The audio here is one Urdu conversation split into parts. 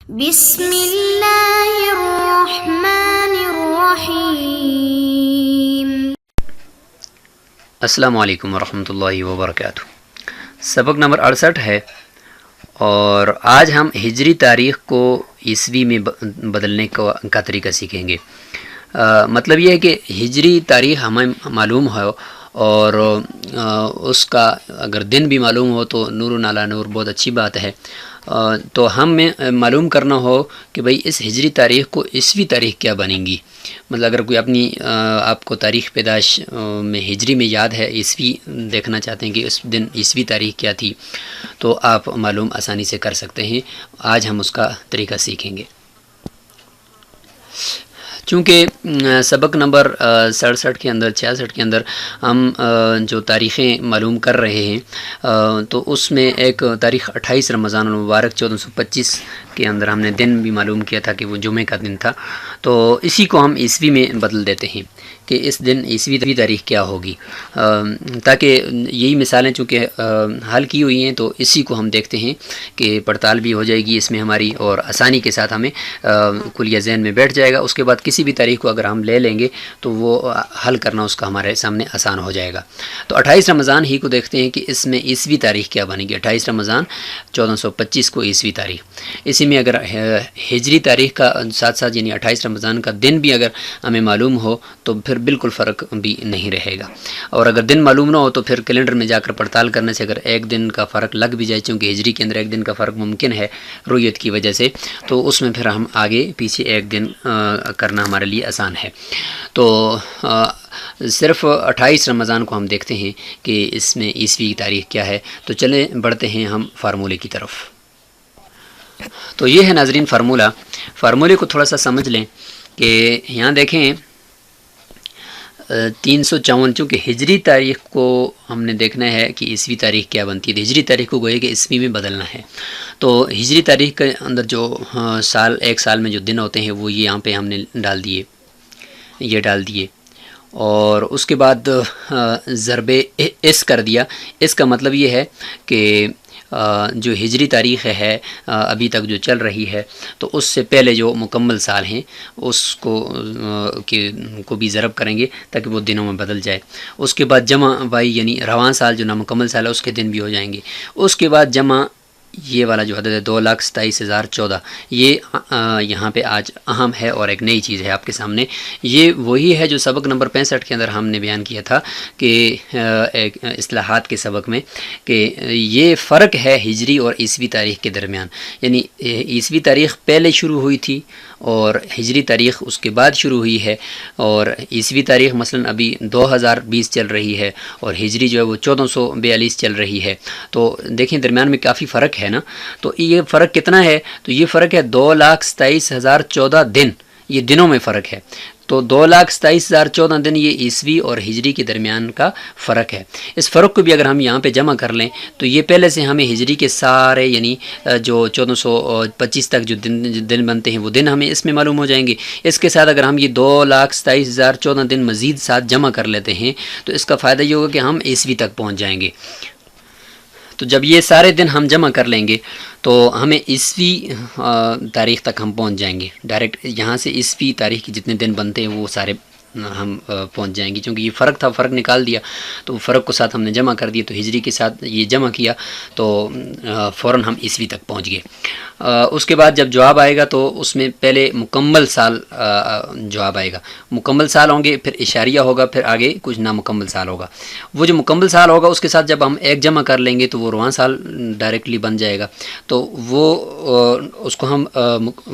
بسم اللہ الرحمن الرحیم۔ السلام علیکم ورحمۃ اللہ وبرکاتہ۔ سبق نمبر 68 ہے اور آج ہم ہجری تاریخ کو عیسوی میں بدلنے کا طریقہ سیکھیں گے۔ مطلب یہ ہے کہ ہجری تاریخ ہمیں معلوم ہو اور اس کا اگر دن بھی معلوم ہو تو نور علی نور، بہت اچھی بات ہے۔ تو ہمیں معلوم کرنا ہو کہ بھئی اس ہجری تاریخ کو عیسوی تاریخ کیا بنیں گی۔ مطلب اگر کوئی اپنی آپ کو تاریخ پیدائش میں ہجری میں یاد ہے، عیسوی دیکھنا چاہتے ہیں کہ اس دن عیسوی تاریخ کیا تھی، تو آپ معلوم آسانی سے کر سکتے ہیں۔ آج ہم اس کا طریقہ سیکھیں گے۔ چونکہ سبق نمبر 67 کے اندر 66 کے اندر ہم جو تاریخیں معلوم کر رہے ہیں تو اس میں ایک تاریخ 28 رمضان المبارک 1425 کے اندر ہم نے دن بھی معلوم کیا تھا کہ وہ جمعے کا دن تھا، تو اسی کو ہم عیسوی میں بدل دیتے ہیں کہ اس دن عیسوی تاریخ کیا ہوگی، تاکہ یہی مثالیں چونکہ حل کی ہوئی ہیں تو اسی کو ہم دیکھتے ہیں کہ پڑتال بھی ہو جائے گی اس میں ہماری، اور آسانی کے ساتھ ہمیں کلیہ ذہن میں بیٹھ جائے گا۔ اس کے بعد کسی بھی تاریخ کو اگر ہم لے لیں گے تو وہ حل کرنا اس کا ہمارے سامنے آسان ہو جائے گا۔ تو 28 رمضان ہی کو دیکھتے ہیں کہ اس میں عیسوی تاریخ کیا بنے گی۔ 28 رمضان 1425 کو عیسوی تاریخ، اسی میں اگر ہجری تاریخ کا ساتھ ساتھ یعنی 28 رمضان کا دن بھی اگر ہمیں معلوم ہو تو پھر بالکل فرق بھی نہیں رہے گا، اور اگر دن معلوم نہ ہو تو پھر کیلنڈر میں جا کر پڑتال کرنے سے اگر ایک دن کا فرق لگ بھی جائے، چونکہ ہجری کے اندر ایک دن کا فرق ممکن ہے رؤیت کی وجہ سے، تو اس میں پھر ہم آگے پیچھے ایک دن کرنا ہمارے لیے آسان ہے۔ تو صرف 28 رمضان کو ہم دیکھتے ہیں کہ اس میں عیسوی کی تاریخ کیا ہے۔ تو چلیں بڑھتے ہیں ہم فارمولے کی طرف۔ تو یہ ہے ناظرین فارمولے کو تھوڑا سا سمجھ لیں کہ یہاں دیکھیں 354، چونکہ ہجری تاریخ کو ہم نے دیکھنا ہے کہ عیسوی تاریخ کیا بنتی ہے، ہجری تاریخ کو گوئے کہ عیسوی میں بدلنا ہے۔ تو ہجری تاریخ کے اندر جو ایک سال میں جو دن ہوتے ہیں وہ یہ یہاں پہ ہم نے ڈال دیے اور اس کے بعد ضرب اس کر دیا۔ اس کا مطلب یہ ہے کہ جو ہجری تاریخ ہے ابھی تک جو چل رہی ہے تو اس سے پہلے جو مکمل سال ہیں اس کو بھی ضرب کریں گے تاکہ وہ دنوں میں بدل جائے۔ اس کے بعد جمع وائی یعنی رواں سال جو نامکمل سال ہے اس کے دن بھی ہو جائیں گے۔ اس کے بعد جمع یہ والا جو عدد ہے 2,27,014، یہ یہاں پہ آج اہم ہے اور ایک نئی چیز ہے آپ کے سامنے۔ یہ وہی ہے جو سبق نمبر 65 کے اندر ہم نے بیان کیا تھا کہ ایک اصلاحات کے سبق میں، کہ یہ فرق ہے ہجری اور عیسوی تاریخ کے درمیان، یعنی عیسوی تاریخ پہلے شروع ہوئی تھی اور ہجری تاریخ اس کے بعد شروع ہوئی ہے، اور عیسوی تاریخ مثلا ابھی 2020 چل رہی ہے اور ہجری جو ہے وہ 1442 چل رہی ہے۔ تو دیکھیں درمیان میں کافی فرق ہے نا۔ تو یہ فرق کتنا ہے؟ تو یہ فرق ہے 2,27,014 دن، یہ دنوں میں فرق ہے۔ تو 2,27,014 دن یہ عیسوی اور ہجری کے درمیان کا فرق ہے۔ اس فرق کو بھی اگر ہم یہاں پہ جمع کر لیں تو یہ پہلے سے ہمیں ہجری کے سارے یعنی جو 1425 تک جو دن بنتے ہیں وہ دن ہمیں اس میں معلوم ہو جائیں گے۔ اس کے ساتھ اگر ہم یہ 2,27,014 دن مزید ساتھ جمع کر لیتے ہیں تو اس کا فائدہ یہ ہوگا کہ ہم عیسوی تک پہنچ جائیں گے۔ تو جب یہ سارے دن ہم جمع کر لیں گے تو ہمیں عیسوی تاریخ تک ہم پہنچ جائیں گے، ڈائریکٹ یہاں سے عیسوی تاریخ کے جتنے دن بنتے ہیں وہ سارے ہم پہنچ جائیں گے، کیونکہ یہ فرق تھا، فرق نکال دیا تو فرق کو ساتھ ہم نے جمع کر دیا، تو ہجری کے ساتھ یہ جمع کیا تو فوراً ہم عیسوی تک پہنچ گئے۔ اس کے بعد جب جواب آئے گا تو اس میں پہلے مکمل سال جواب آئے گا، مکمل سال ہوں گے، پھر اشاریہ ہوگا، پھر آگے کچھ نامکمل سال ہوگا۔ وہ جو مکمل سال ہوگا اس کے ساتھ جب ہم ایک جمع کر لیں گے تو وہ رواں سال ڈائریکٹلی بن جائے گا، تو وہ اس کو ہم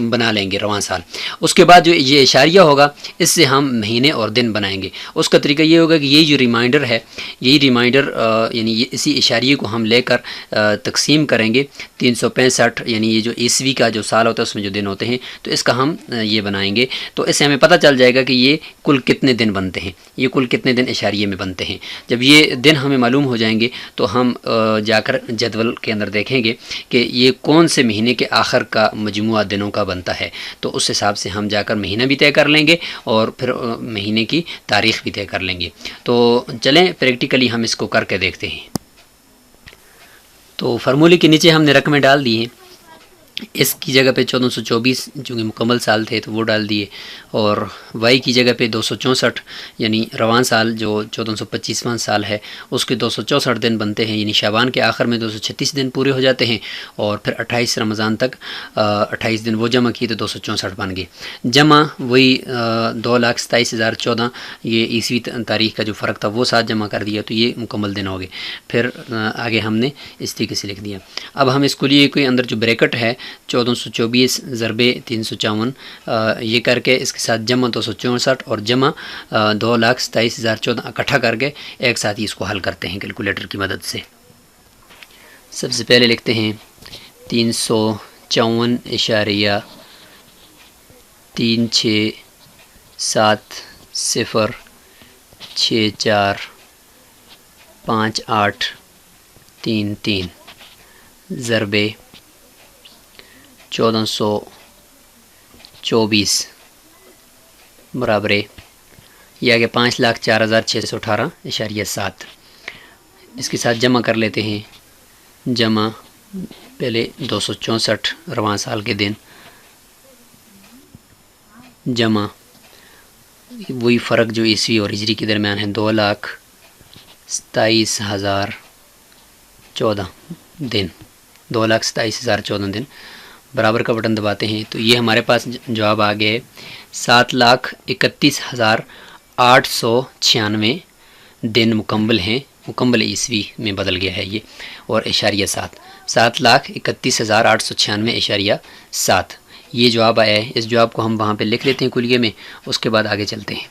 بنا لیں گے رواں سال۔ اس کے بعد جو یہ اشاریہ ہوگا اس سے ہم مہینے اور دن بنائیں گے۔ اس کا طریقہ یہ ہوگا کہ یہ جو ریمائنڈر ہے، یہی ریمائنڈر یعنی اسی اشاریے کو ہم لے کر تقسیم کریں گے 365، یعنی یہ جو عیسوی کا جو سال ہوتا ہے اس میں جو دن ہوتے ہیں، تو اس کا ہم یہ بنائیں گے، تو اس سے ہمیں پتہ چل جائے گا کہ یہ کل کتنے دن بنتے ہیں، یہ کل کتنے دن اشاریے میں بنتے ہیں۔ جب یہ دن ہمیں معلوم ہو جائیں گے تو ہم جا کر جدول کے اندر دیکھیں گے کہ یہ کون سے مہینے کے آخر کا مجموعہ دنوں کا بنتا ہے، تو اس حساب سے ہم جا کر مہینہ بھی طے کر لیں گے اور پھر مہینے کی تاریخ بھی طے کر لیں گے۔ تو چلیں پریکٹیکلی ہم اس کو کر کے دیکھتے ہیں۔ تو فارمولے کے نیچے ہم نے رقمیں ڈال دی ہیں اس کی جگہ پہ 1424 چونکہ مکمل سال تھے تو وہ ڈال دیے، اور وائی کی جگہ پہ 264 یعنی رواں سال جو 1425واں سال ہے اس کے 264 دن بنتے ہیں، یعنی شعبان کے آخر میں 236 دن پورے ہو جاتے ہیں، اور پھر 28 رمضان تک 28 دن وہ جمع کیے تو 264 بن گئے۔ جمع وہی 2,27,014، یہ عیسوی تاریخ کا جو فرق تھا وہ ساتھ جمع کر دیا تو یہ مکمل دن ہو گئے۔ پھر آگے ہم نے اس طریقے سے لکھ دیا۔ اب ہم اس کلیے کے اندر جو بریکٹ ہے 1424 ضرب 354 یہ کر کے اس کے ساتھ جمع 264 اور جمع 2,27,014 اکٹھا کر کے ایک ساتھ ہی اس کو حل کرتے ہیں کیلکولیٹر کی مدد سے۔ سب سے پہلے لکھتے ہیں 354,36,064,5833 ضرب 1424 برابر یہ آگے 5,04,618.7۔ اس کے ساتھ جمع کر لیتے ہیں، جمع پہلے 264 رواں سال کے دن، جمع وہی فرق جو عیسوی اور ہجری کے درمیان ہے 2,27,014 دن، 2,27,014 دن، برابر کا بٹن دباتے ہیں تو یہ ہمارے پاس جواب آ گئے 7,31,896 دن مکمل ہیں، مکمل عیسوی میں بدل گیا ہے یہ، اور اشاریہ 7,31,896.7 یہ جواب آیا ہے۔ اس جواب کو ہم وہاں پہ لکھ لیتے ہیں کلیے میں، اس کے بعد آگے چلتے ہیں۔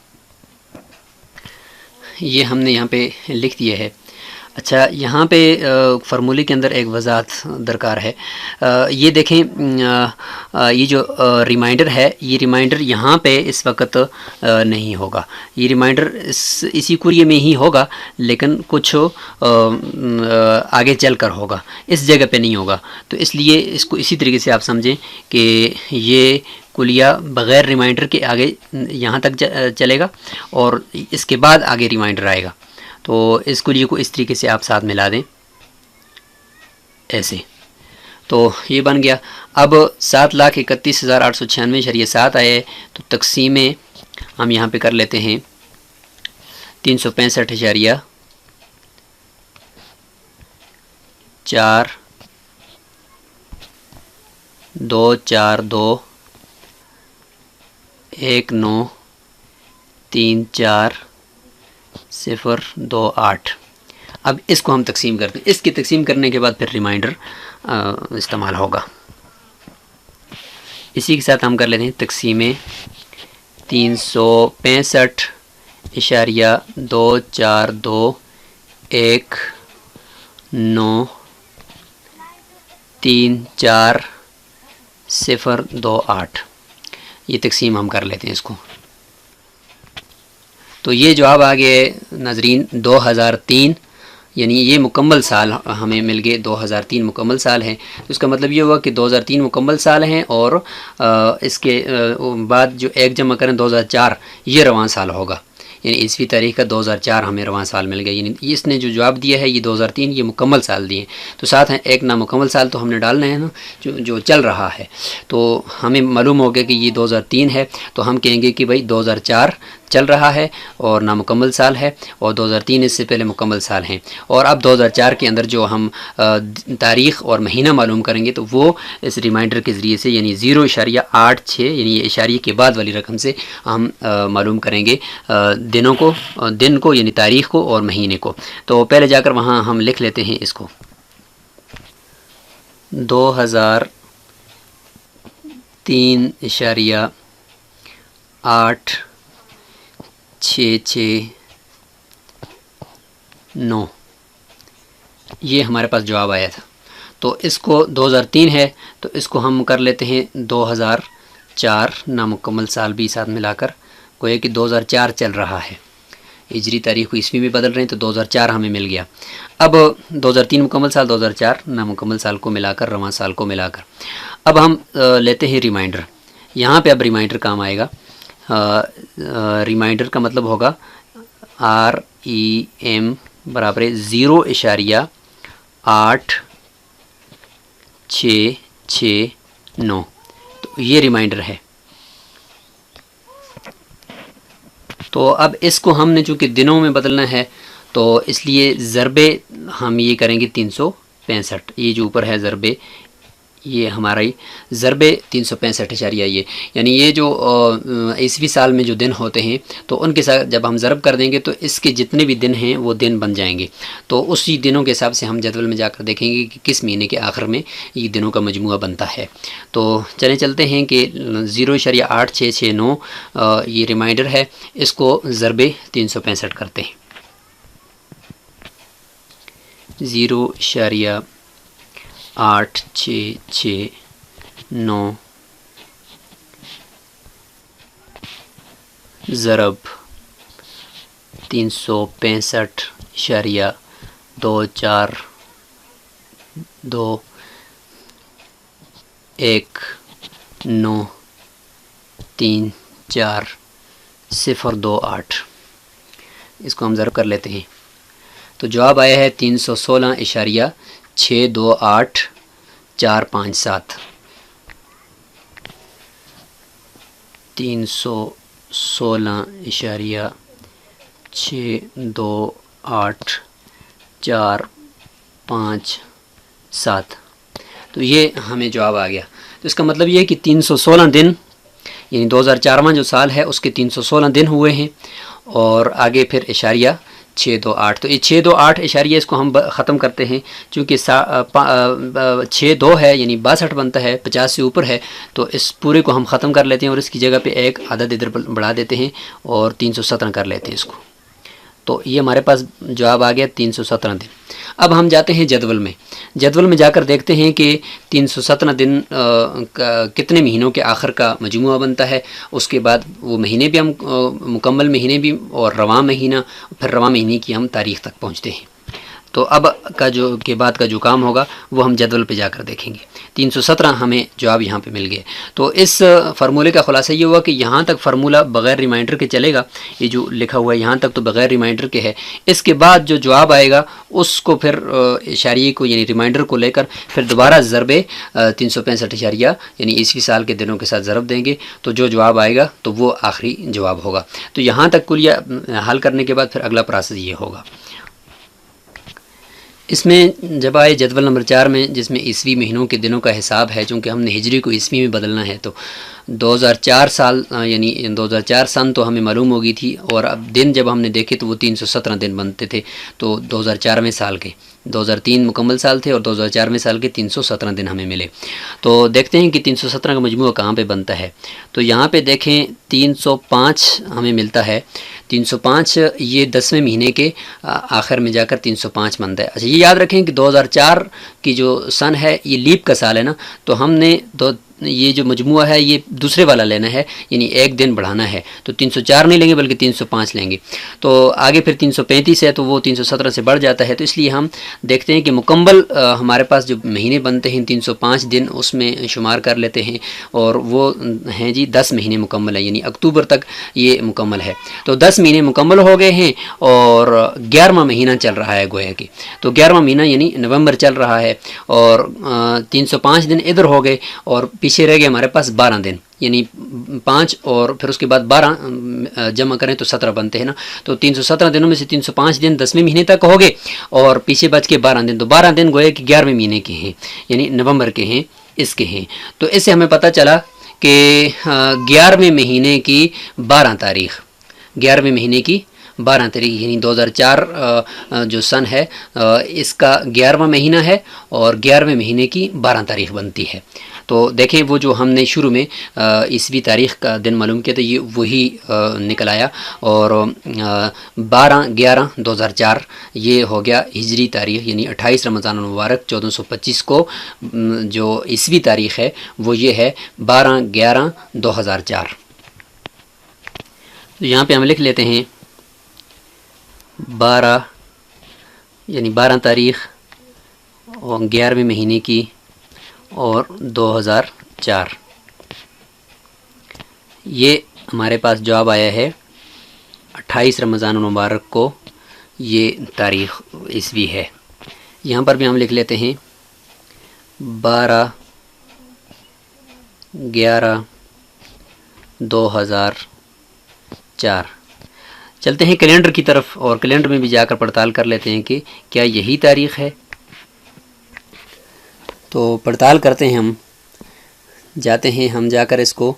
یہ ہم نے یہاں پہ لکھ دیا ہے۔ اچھا، یہاں پہ فارمولے کے اندر ایک وضاحت درکار ہے۔ یہ دیکھیں، یہ جو ریمائنڈر ہے، یہ ریمائنڈر یہاں پہ اس وقت نہیں ہوگا، یہ ریمائنڈر اسی کوریے میں ہی ہوگا، لیکن کچھ آگے چل کر ہوگا، اس جگہ پہ نہیں ہوگا۔ تو اس لیے اس کو اسی طریقے سے آپ سمجھیں کہ یہ کلیہ بغیر ریمائنڈر کے آگے یہاں تک چلے گا، اور اس کے بعد آگے ریمائنڈر آئے گا۔ تو اس کلیے کو اس طریقے سے آپ ساتھ ملا دیں ایسے، تو یہ بن گیا۔ اب 7,31,896.7 آئے تو تقسیم ہم یہاں پہ کر لیتے ہیں 365,442,19,34,028۔ اب اس کو ہم تقسیم کرتے ہیں، اس کی تقسیم کرنے کے بعد پھر ریمائنڈر استعمال ہوگا۔ اسی کے ساتھ ہم کر لیتے ہیں تقسیم 365,442,19,34,028 یہ تقسیم ہم کر لیتے ہیں اس کو۔ تو یہ جواب آگے ناظرین 2003، یعنی یہ مکمل سال ہمیں مل گئے، 2003 مکمل سال ہیں۔ تو اس کا مطلب یہ ہوا کہ 2003 مکمل سال ہیں، اور اس کے بعد جو ایک جمع کریں 2004 یہ رواں سال ہوگا، یعنی عیسوی تاریخ کا 2004 ہمیں رواں سال مل گیا۔ یعنی اس نے جو جواب دیا ہے یہ 2003 یہ مکمل سال دیے، تو ساتھ ہیں ایک نامکمل سال تو ہم نے ڈالنا ہے نا جو چل رہا ہے، تو ہمیں معلوم ہو گیا کہ یہ 2003 ہے، تو ہم کہیں گے کہ بھائی 2004 چل رہا ہے اور نامکمل سال ہے، اور 2003 اس سے پہلے مکمل سال ہیں، اور اب 2004 کے اندر جو ہم تاریخ اور مہینہ معلوم کریں گے تو وہ اس ریمائنڈر کے ذریعے سے، یعنی 0.86 یعنی یہ اشاریے کے بعد والی رقم سے ہم معلوم کریں گے دن کو یعنی تاریخ کو اور مہینے کو۔ تو پہلے جا کر وہاں ہم لکھ لیتے ہیں اس کو 2003.866.9 یہ ہمارے پاس جواب آیا تھا۔ تو اس کو 2003 ہے تو اس کو ہم کر لیتے ہیں 2004 نامکمل سال بھی ساتھ ملا کر، گویا کہ 2004 چل رہا ہے، ہجری تاریخ کو عیسوی میں بدل رہے ہیں تو 2004 ہمیں مل گیا۔ اب 2003 مکمل سال، 2004 نامکمل سال کو ملا کر، رواں سال کو ملا کر اب ہم لیتے ہیں ریمائنڈر۔ یہاں پہ اب ریمائنڈر کام آئے گا۔ ریمائنڈر کا مطلب ہوگا REM برابر 0.866 9. تو یہ ریمائنڈر ہے. تو اب اس کو ہم نے چونکہ دنوں میں بدلنا ہے تو اس لیے ضربے ہم یہ کریں گے 365. یہ جو اوپر ہے ضربے، یہ ہمارا ضربے 365 یہ، یعنی یہ جو عیسوی سال میں جو دن ہوتے ہیں تو ان کے ساتھ جب ہم ضرب کر دیں گے تو اس کے جتنے بھی دن ہیں وہ دن بن جائیں گے. تو اسی دنوں کے حساب سے ہم جدول میں جا کر دیکھیں گے کہ کس مہینے کے آخر میں یہ دنوں کا مجموعہ بنتا ہے. تو چلتے ہیں کہ 0.8669 یہ ریمائنڈر ہے، اس کو ضربے 365 کرتے ہیں. 0.8669 ضرب 365.241934028. اس کو ہم ضرب کر لیتے ہیں تو جواب آیا ہے 316.628.457. 316.628.457. تو یہ ہمیں جواب آ گیا. تو اس کا مطلب یہ ہے کہ 316 دن یعنی 2004واں جو سال ہے اس کے 316 دن ہوئے ہیں، اور آگے پھر اشاریہ 628. تو یہ 628 اشاریہ اس کو ہم ختم کرتے ہیں چونکہ 62 ہے یعنی 62 بنتا ہے، 50 سے اوپر ہے، تو اس پورے کو ہم ختم کر لیتے ہیں اور اس کی جگہ پہ ایک عدد ادھر بڑھا دیتے ہیں اور 317 کر لیتے ہیں اس کو. تو یہ ہمارے پاس جواب آ گیا 317 دن. اب ہم جاتے ہیں جدول میں. جدول میں جا کر دیکھتے ہیں کہ 317 دن کتنے مہینوں کے آخر کا مجموعہ بنتا ہے. اس کے بعد وہ مہینے بھی ہم مکمل مہینے بھی اور رواں مہینہ، پھر رواں مہینے کی ہم تاریخ تک پہنچتے ہیں. تو اب کے بعد کا جو کام ہوگا وہ ہم جدول پہ جا کر دیکھیں گے. 317 ہمیں جواب یہاں پہ مل گیا. تو اس فارمولے کا خلاصہ یہ ہوا کہ یہاں تک فارمولہ بغیر ریمائنڈر کے چلے گا. یہ جو لکھا ہوا ہے یہاں تک تو بغیر ریمائنڈر کے ہے. اس کے بعد جو جواب آئے گا اس کو پھر اشاریے کو یعنی ریمائنڈر کو لے کر پھر دوبارہ ضربے 365 یعنی عیسوی سال کے دنوں کے ساتھ ضرب دیں گے تو جو جواب آئے گا تو وہ آخری جواب ہوگا. تو یہاں تک کلیہ حل کرنے کے بعد پھر اگلا پروسیس یہ ہوگا. اس میں جب آئے جدول نمبر 4 میں جس میں عیسوی مہینوں کے دنوں کا حساب ہے، چونکہ ہم نے ہجری کو عیسوی میں بدلنا ہے تو 2004 سال یعنی 2004 سن تو ہمیں معلوم ہو گئی تھی، اور اب دن جب ہم نے دیکھے تو وہ 317 دن بنتے تھے. تو 2004ویں سال کے 2003 مکمل سال تھے اور 2004ویں سال کے 317 دن ہمیں ملے. تو دیکھتے ہیں کہ 317 کا مجموعہ کہاں پہ بنتا ہے. تو یہاں پہ دیکھیں 305 ہمیں ملتا ہے. 305 یہ 10ویں مہینے کے آخر میں جا کر 305 بنتا ہے. اچھا یہ یاد رکھیں کہ 2004 کی جو سن ہے یہ لیپ کا سال ہے نا، تو ہم نے یہ جو مجموعہ ہے یہ دوسرے والا لینا ہے یعنی ایک دن بڑھانا ہے. تو 304 نہیں لیں گے بلکہ 305 لیں گے. تو آگے پھر 335 ہے تو وہ 317 سے بڑھ جاتا ہے. تو اس لیے ہم دیکھتے ہیں کہ مکمل ہمارے پاس جو مہینے بنتے ہیں 305 دن اس میں شمار کر لیتے ہیں، اور وہ ہیں جی 10 مہینے مکمل ہے یعنی اکتوبر تک یہ مکمل ہے. تو 10 مہینے مکمل ہو گئے ہیں اور 11واں مہینہ چل رہا ہے گویا کہ. تو 11واں مہینہ یعنی نومبر چل رہا ہے اور 305 دن ادھر ہو گئے اور پیچھے رہ گئے ہمارے پاس 12 دن یعنی 5 اور پھر اس کے بعد 12 جمع کریں تو 17 بنتے ہیں نا. تو 317 دنوں میں سے 305 دن 10ویں مہینے تک ہو گئے اور پیچھے بچ کے 12 دن. تو 12 دن گویا کہ 11ویں مہینے کے ہیں یعنی نومبر کے ہیں، اس کے ہیں. تو اس سے ہمیں پتہ چلا کہ 11ویں مہینے کی 12 تاریخ 11ویں مہینے کی 12 تاریخ یعنی 2004 جو سن ہے اس کا 11واں مہینہ ہے اور 11ویں مہینے کی 12 تاریخ بنتی ہے. تو دیکھیں وہ جو ہم نے شروع میں عیسوی تاریخ کا دن معلوم کیا تو یہ وہی نکل آیا، اور 12/11/2004 یہ ہو گیا ہجری تاریخ یعنی 28 رمضان المبارک 1425 کو جو عیسوی تاریخ ہے وہ یہ ہے 12/11/2004. تو یہاں پہ ہم لکھ لیتے ہیں 12 یعنی 12 تاریخ اور 11ویں مہینے کی اور 2004. یہ ہمارے پاس جواب آیا ہے 28 رمضان المبارک کو یہ تاریخ عیسوی ہے. یہاں پر بھی ہم لکھ لیتے ہیں 12 11/2004۔ چلتے ہیں کیلنڈر کی طرف اور کیلنڈر میں بھی جا کر پڑتال کر لیتے ہیں کہ کیا یہی تاریخ ہے۔ تو پڑتال کرتے ہیں، ہم جاتے ہیں، ہم جا کر اس کو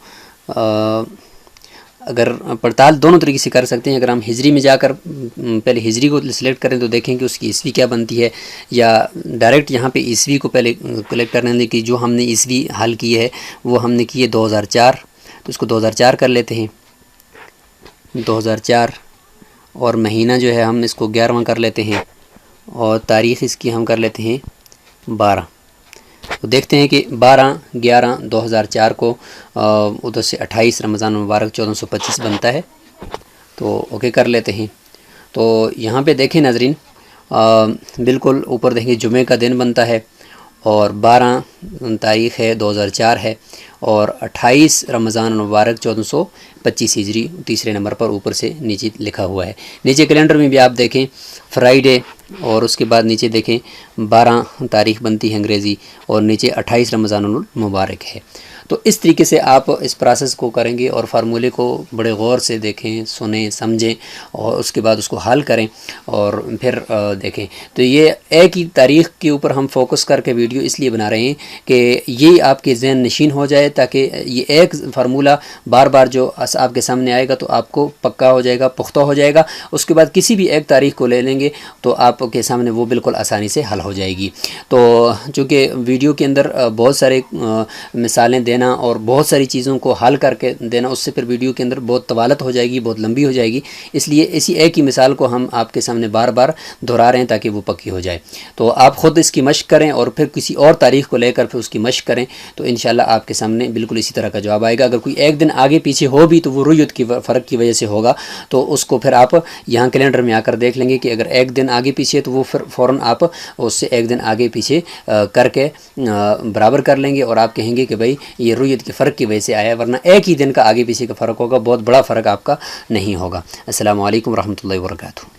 اگر پڑتال دونوں طریقے سے کر سکتے ہیں۔ اگر ہم ہجری میں جا کر پہلے ہجری کو سلیکٹ کریں تو دیکھیں کہ اس کی عیسوی کیا بنتی ہے، یا ڈائریکٹ یہاں پہ عیسوی کو پہلے کلیکٹ کرنے دیں کہ جو ہم نے عیسوی حل کی ہے وہ ہم نے کی ہے 2004، تو اس کو 2004 کر لیتے ہیں، 2004، اور مہینہ جو ہے ہم اس کو 11واں کر لیتے ہیں، اور تاریخ اس کی ہم کر لیتے ہیں 12۔ تو دیکھتے ہیں کہ 12/11/2004 کو ادھر سے 28 رمضان المبارک 1425 بنتا ہے، تو اوکے کر لیتے ہیں۔ تو یہاں پہ دیکھیں ناظرین، بالکل اوپر دیکھیں جمعے کا دن بنتا ہے، اور 12 تاریخ ہے 2004 ہے، اور 28 رمضان المبارک 1425 ہجری تیسرے نمبر پر اوپر سے نیچے لکھا ہوا ہے۔ نیچے کیلنڈر میں بھی آپ دیکھیں فرائیڈے، اور اس کے بعد نیچے دیکھیں 12 تاریخ بنتی ہے انگریزی، اور نیچے 28 رمضان المبارک ہے۔ تو اس طریقے سے آپ اس پروسیس کو کریں گے اور فارمولے کو بڑے غور سے دیکھیں، سنیں، سمجھیں، اور اس کے بعد اس کو حل کریں اور پھر دیکھیں۔ تو یہ ایک ہی تاریخ کے اوپر ہم فوکس کر کے ویڈیو اس لیے بنا رہے ہیں کہ یہ آپ کے ذہن نشین ہو جائے، تاکہ یہ ایک فارمولہ بار بار جو آپ کے سامنے آئے گا تو آپ کو پکا ہو جائے گا، پختہ ہو جائے گا۔ اس کے بعد کسی بھی ایک تاریخ کو لے لیں گے تو آپ کے سامنے وہ بالکل آسانی سے حل ہو جائے گی۔ تو چونکہ ویڈیو کے اندر بہت سارے مثالیں دینا اور بہت ساری چیزوں کو حل کر کے دینا، اس سے پھر ویڈیو کے اندر بہت طوالت ہو جائے گی، بہت لمبی ہو جائے گی، اس لیے اسی ایک ہی مثال کو ہم آپ کے سامنے بار بار دہرا رہے ہیں تاکہ وہ پکی ہو جائے۔ تو آپ خود اس کی مشق کریں اور پھر کسی اور تاریخ کو لے کر پھر اس کی مشق کریں، تو انشاءاللہ آپ کے سامنے بالکل اسی طرح کا جواب آئے گا۔ اگر کوئی ایک دن آگے پیچھے ہو بھی تو وہ رؤیت کی فرق کی وجہ سے ہوگا، تو اس کو پھر آپ یہاں کیلنڈر میں آ کر دیکھ لیں گے کہ اگر ایک دن آگے پیچھے تو وہ پھر فوراً آپ اس سے ایک دن آگے پیچھے کر کے برابر کر لیں گے، اور آپ کہیں گے کہ بھائی یہ رؤیت کے فرق کی وجہ سے آیا، ورنہ ایک ہی دن کا آگے پیچھے کا فرق ہوگا، بہت بڑا فرق آپ کا نہیں ہوگا۔ السلام علیکم ورحمۃ اللہ وبرکاتہ۔